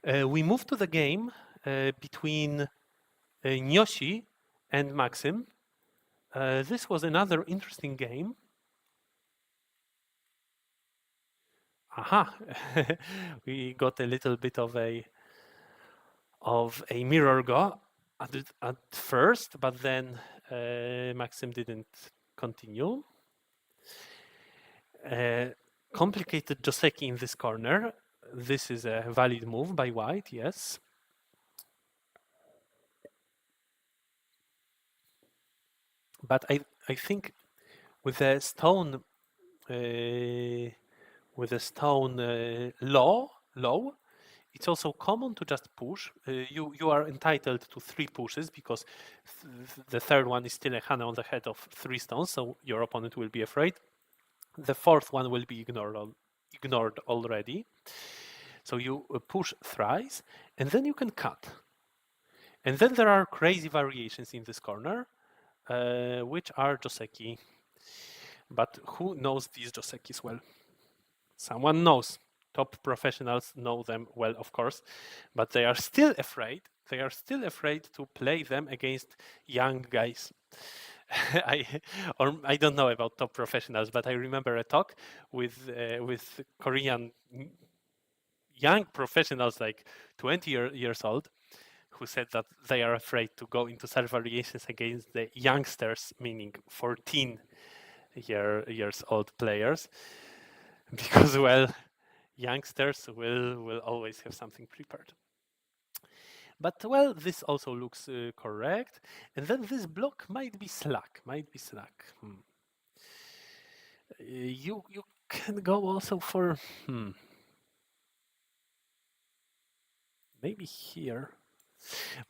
We move to the game between Nyoshi and Maxim. This was another interesting game. Aha, we got a little bit of a mirror go at first, but then Maxim didn't continue. Complicated Joseki in this corner. This is a valid move by white, yes. But I think with a stone low, it's also common to just push. You are entitled to 3 pushes because the third one is still a Hana on the head of 3 stones, so your opponent will be afraid. The fourth one will be ignored already. So you push thrice, and then you can cut. And then there are crazy variations in this corner, which are Joseki. But who knows these Josekis well? Someone knows. Top professionals know them well, of course, but they are still afraid. They are still afraid to play them against young guys. I don't know about top professionals, but I remember a talk with Korean young professionals, like 20 years old, who said that they are afraid to go into such variations against the youngsters, meaning 14 years old players, because well, youngsters will always have something prepared. But well, this also looks correct, and then this block might be slack. You can go also for maybe here,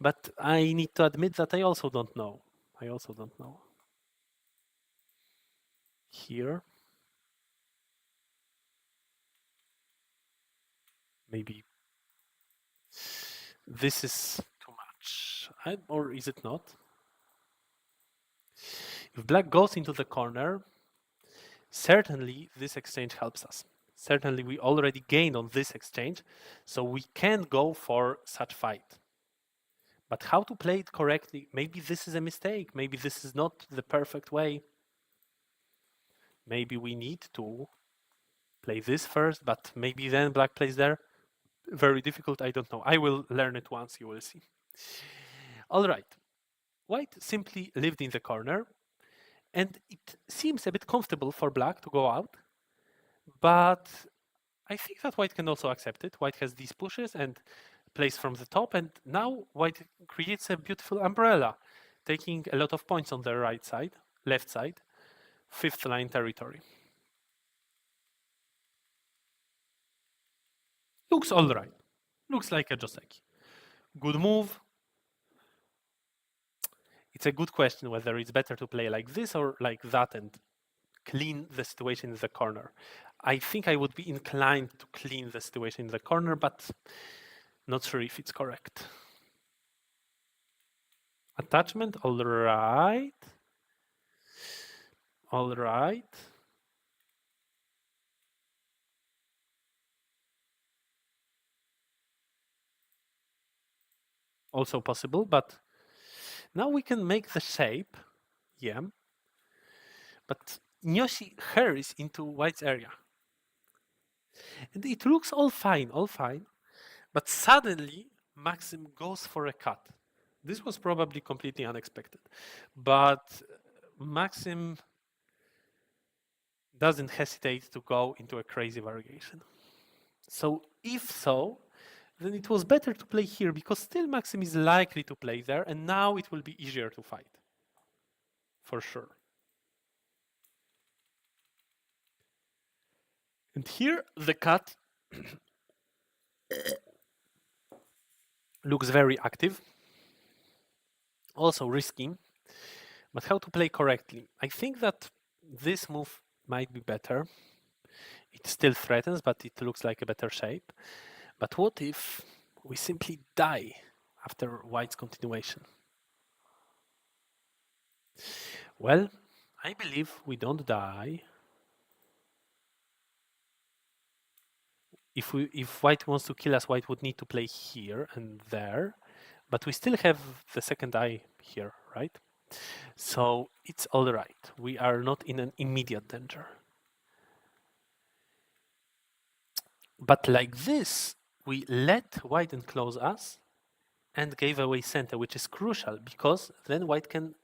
but I need to admit that I also don't know. Here, maybe this is too much, or is it not? If black goes into the corner, certainly this exchange helps us. Certainly we already gained on this exchange, so we can go for such fight. But how to play it correctly? Maybe this is a mistake. Maybe this is not the perfect way. Maybe we need to play this first, but maybe then black plays there. Very difficult, I don't know. I will learn it once, you will see. All right. White simply lived in the corner, and it seems a bit comfortable for black to go out, but I think that white can also accept it. White has these pushes and plays from the top, and now white creates a beautiful umbrella, taking a lot of points on the left side, 5th line territory. Looks all right. Looks like a Joseki. Good move. It's a good question whether it's better to play like this or like that and clean the situation in the corner. I think I would be inclined to clean the situation in the corner, but not sure if it's correct. Attachment, all right. All right. Also possible, but now we can make the shape. Yeah. But Nyoshi hurries into white's area. And it looks all fine. But suddenly, Maxim goes for a cut. This was probably completely unexpected. But Maxim doesn't hesitate to go into a crazy variation. So if so, then it was better to play here because still Maxim is likely to play there, and now it will be easier to fight. For sure. And here the cut looks very active. Also risky, but how to play correctly? I think that this move might be better. It still threatens, but it looks like a better shape. But what if we simply die after white's continuation? Well, I believe we don't die. if white wants to kill us, white would need to play here and there, but we still have the second eye here, right? So it's all right. We are not in an immediate danger. But like this, we let white enclose us and gave away center, which is crucial because then white can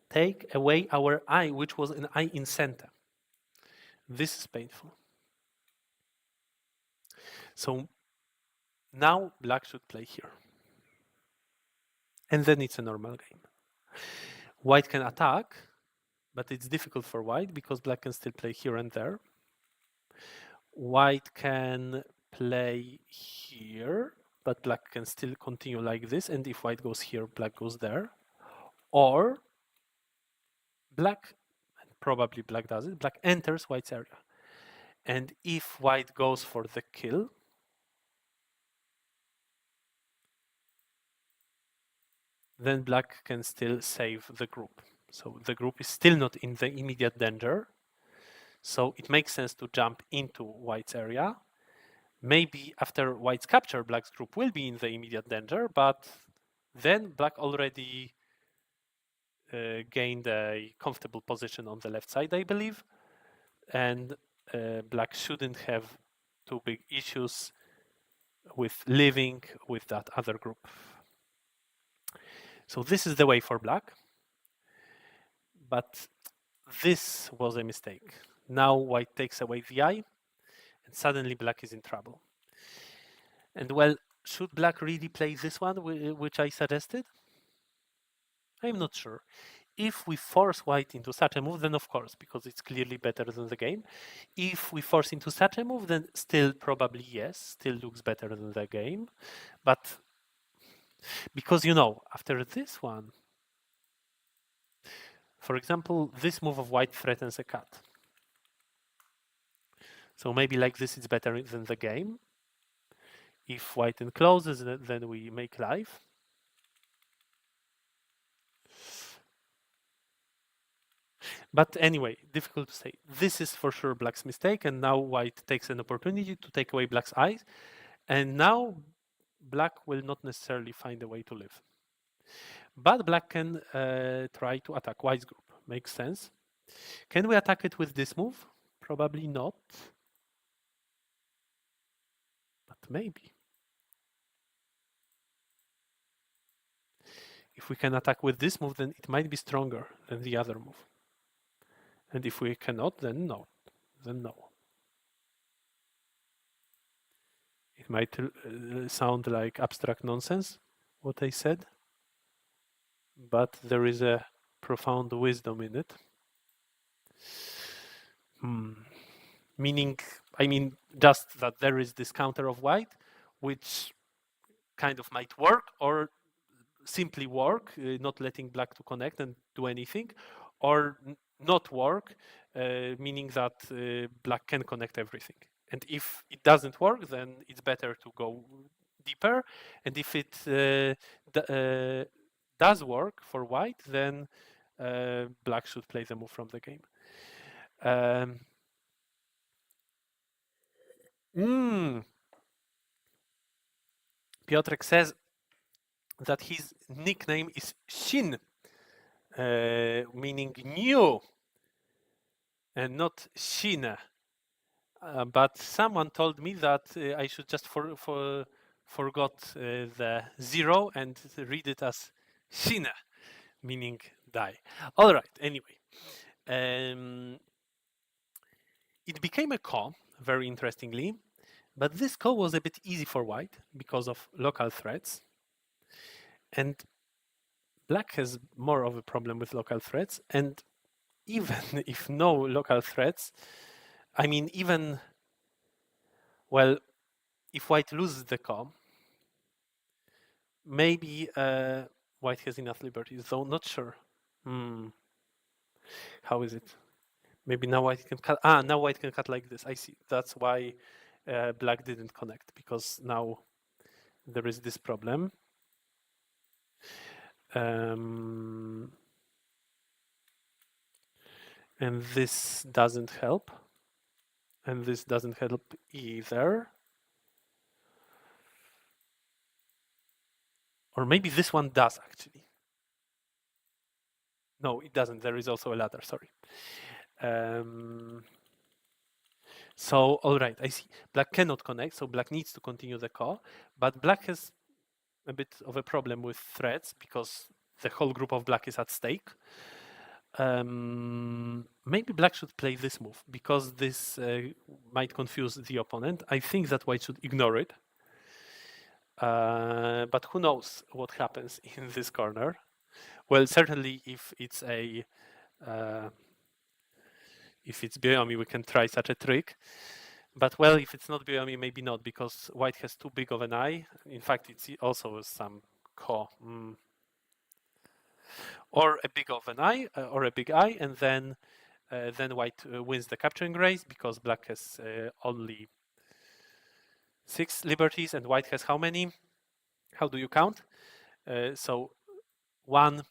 take away our eye, which was an eye in center. This is painful. So now black should play here. And then it's a normal game. White can attack, but it's difficult for white because black can still play here and there. White can play here, but black can still continue like this. And if white goes here, black goes there. Or black, and probably black does it, black enters white's area. And if white goes for the kill, then black can still save the group. So the group is still not in the immediate danger. So it makes sense to jump into white's area. Maybe after white's capture, black's group will be in the immediate danger, but then black already gained a comfortable position on the left side, I believe. And black shouldn't have too big issues with living with that other group. So this is the way for black. But this was a mistake. Now white takes away the eye, and suddenly black is in trouble. And well, should black really play this one, which I suggested? I'm not sure. If we force white into such a move, then of course, because it's clearly better than the game. If we force into such a move, then still probably yes, still looks better than the game. But because, you know, after this one, for example, this move of white threatens a cut. So maybe like this it's better than the game. If white encloses, then we make life. But anyway, difficult to say. This is for sure black's mistake, and now white takes an opportunity to take away black's eyes, and now black will not necessarily find a way to live. But black can try to attack white's group. Makes sense. Can we attack it with this move? Probably not. But maybe. If we can attack with this move, then it might be stronger than the other move. And if we cannot, then no. Then no. It might sound like abstract nonsense, what I said, but there is a profound wisdom in it. Meaning, I mean, just that there is this counter of white, which kind of might work, or simply work, not letting black to connect and do anything, or not work, meaning that black can connect everything. And if it doesn't work, then it's better to go deeper. And if it does work for white, then black should play the move from the game. Piotrek says that his nickname is Shin, meaning new, and not Shina. But someone told me that I should just forgot the zero and read it as Shina, meaning die. All right. Anyway, it became a ko, very interestingly, but this ko was a bit easy for white because of local threats, and black has more of a problem with local threats. And even if no local threats, I mean, even, well, if white loses the ko, maybe white has enough liberties, though not sure. How is it? Maybe now white can cut. Now white can cut like this. I see. That's why black didn't connect, because now there is this problem. And this doesn't help. And this doesn't help either. Or maybe this one does actually. No, it doesn't. There is also a ladder, sorry. So, all right, I see. Black cannot connect, so black needs to continue the call, but black has a bit of a problem with threats because the whole group of black is at stake. Maybe black should play this move because this might confuse the opponent. I think that white should ignore it. But who knows what happens in this corner? Well, certainly if it's a if it's Biomi, we can try such a trick. But well, if it's not Biomi, maybe not, because white has too big of an eye. In fact, it's also some ko. Or a big of an eye, or a big eye, and then white wins the capturing race because black has only 6 liberties and white has how many? How do you count? So 1,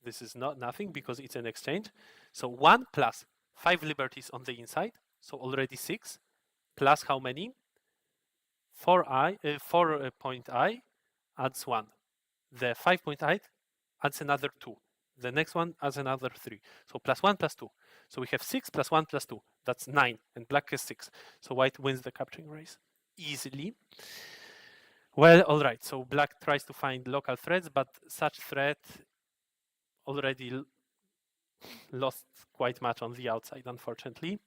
this is not nothing because it's an exchange. So 1 plus 5 liberties on the inside, so already 6, plus how many? 4 point I adds 1. The 5 point I adds another 2. The next one adds another 3. So plus 1 plus 2. So we have 6 plus 1 plus 2. That's 9. And black has 6. So white wins the capturing race easily. Well, all right. So black tries to find local threats, but such threat already lost quite much on the outside, unfortunately.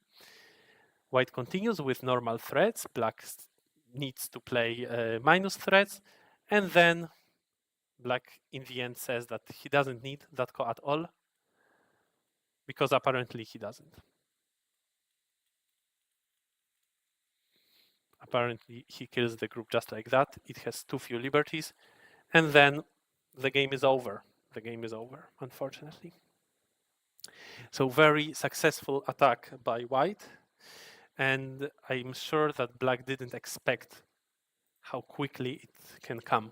White continues with normal threats. Black needs to play minus threats. And then black in the end says that he doesn't need that ko at all, because apparently he doesn't. Apparently he kills the group just like that. It has too few liberties, and then the game is over. The game is over, unfortunately. So very successful attack by white, and I'm sure that black didn't expect how quickly it can come.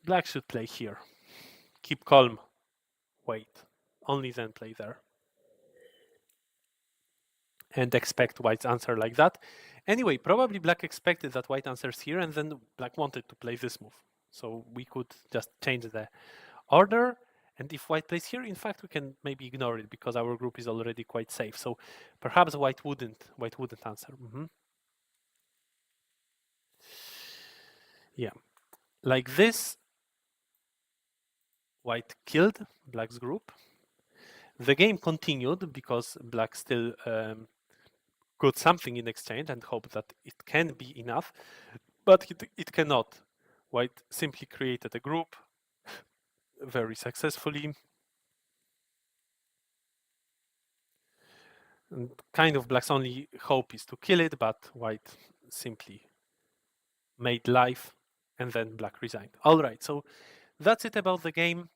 Black should play here. Keep calm. Wait. Only then play there. And expect white's answer like that. Anyway, probably black expected that white answers here, and then black wanted to play this move. So we could just change the order. And if white plays here, in fact, we can maybe ignore it because our group is already quite safe. So perhaps white wouldn't answer. Yeah, like this, white killed black's group. The game continued because black still got something in exchange and hoped that it can be enough, but it cannot. White simply created a group very successfully. And kind of black's only hope is to kill it, but white simply made life, and then black resigned. All right, so that's it about the game.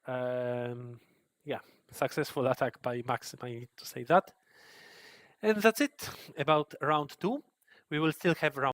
Yeah, successful attack by Maxim, I need to say that. And that's it about round 2. We will still have round